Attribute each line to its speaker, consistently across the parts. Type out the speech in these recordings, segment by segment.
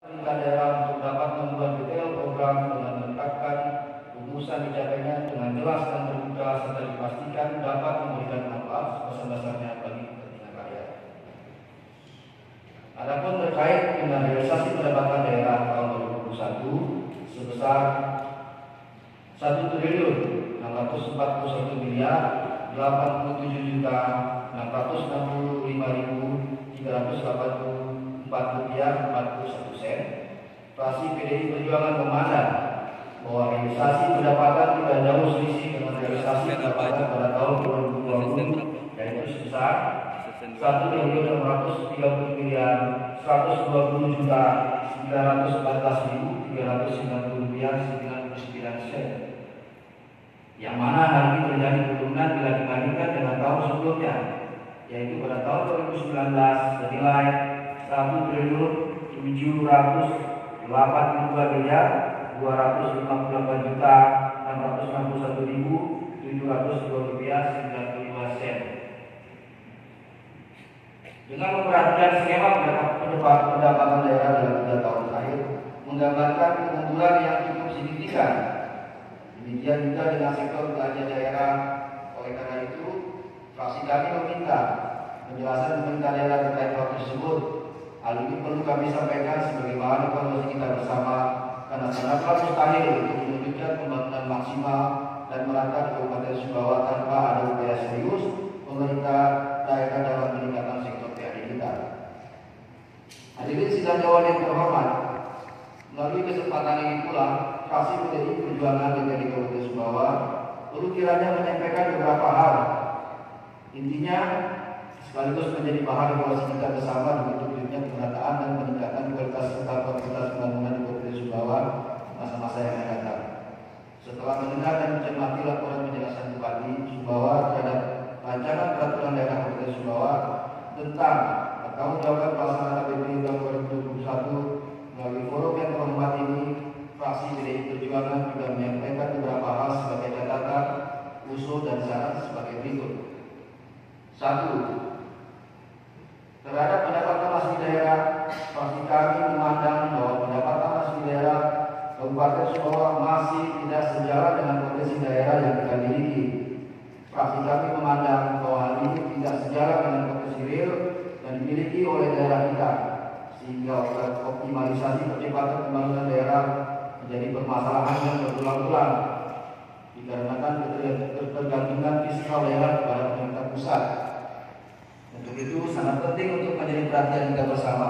Speaker 1: Pemerintah daerah untuk dapat membuat detail program dengan menetapkan rumusan dicapainya dengan jelas dan terbuka serta dipastikan dapat memberikan manfaat sebesar-besarnya bagi kepentingan rakyat. Adapun terkait dengan realisasi pendapatan daerah tahun 2021 sebesar 1.645.384 fraksi PDI Perjuangan memandang bahwa realisasi pendapatan tidak jauh selisih dengan realisasi pendapatan pada tahun 2020, yaitu sebesar 1.114.114.399 yang mana hal ini terjadi penurunan bila dibandingkan dengan tahun sebelumnya, yaitu pada tahun 2019 senilai 1.262.261.262.95. Dengan memperhatikan skema pendapatan daerah dalam 3 tahun terakhir menggambarkan keunggulan yang cukup signifikan. Demikian juga dengan sektor belanja daerah. Oleh karena itu, fraksi kami meminta penjelasan pemerintah daerah terkait hal tersebut. Hal ini perlu kami sampaikan sebagai bahan evaluasi kita bersama, karena sangatlah mustahil untuk mewujudkan pembangunan maksimal dan merata di Kabupaten Sumbawa tanpa ada upaya serius pemerintah daerah dalam meningkatkan sektor PAD kita. Hadirin sidang dewan yang terhormat, melalui kesempatan ini pula, fraksi PDI Perjuangan DPRD Kabupaten Sumbawa perlu kiranya menyampaikan beberapa hal. Intinya, sekaligus menjadi bahan evaluasi kita bersama untuk wujudnya penataan dan peningkatan kualitas serta kuantitas pembangunan di Kabupaten Sumbawa masa-masa yang akan datang. Setelah mendengar dan mencermati laporan penjelasan Bupati Sumbawa terhadap rancangan peraturan daerah Kabupaten Sumbawa tentang pertanggungjawaban pelaksanaan APBD tahun 2021 melalui forum yang terhormat ini, fraksi PDI Perjuangan juga menyampaikan beberapa hal sebagai catatan, usul dan saran sebagai berikut. 1. Terhadap pendapatan asli daerah, fraksi kami memandang bahwa pendapatan asli daerah Kabupaten Sumbawa masih tidak sejalan dengan potensi daerah yang kita miliki. Fraksi kami memandang bahwa hal ini tidak sejalan dengan potensi real yang dimiliki oleh daerah kita, sehingga optimalisasi percepatan pembangunan daerah menjadi permasalahan yang berulang-ulang dikarenakan ketergantungan fiskal daerah kepada pemerintah pusat. Untuk itu sangat penting untuk menjadi perhatian kita bersama.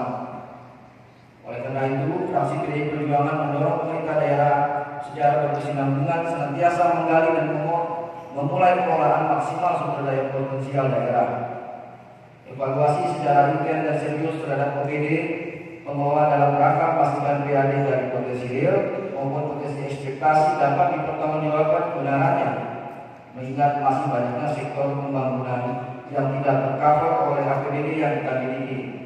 Speaker 1: Oleh karena itu, fraksi PDI Perjuangan mendorong pemerintah daerah secara berkesinambungan senantiasa menggali dan memulai pengelolaan maksimal sumber daya potensial daerah. Evaluasi secara rutin dan serius terhadap OPD pengelola dalam rangka memastikan PAD dari potensi real maupun potensi ekspektasi dapat dipertanggungjawabkan kebenarannya, mengingat masih banyaknya sektor pembangunan yang tidak tercover oleh APBD yang kita miliki.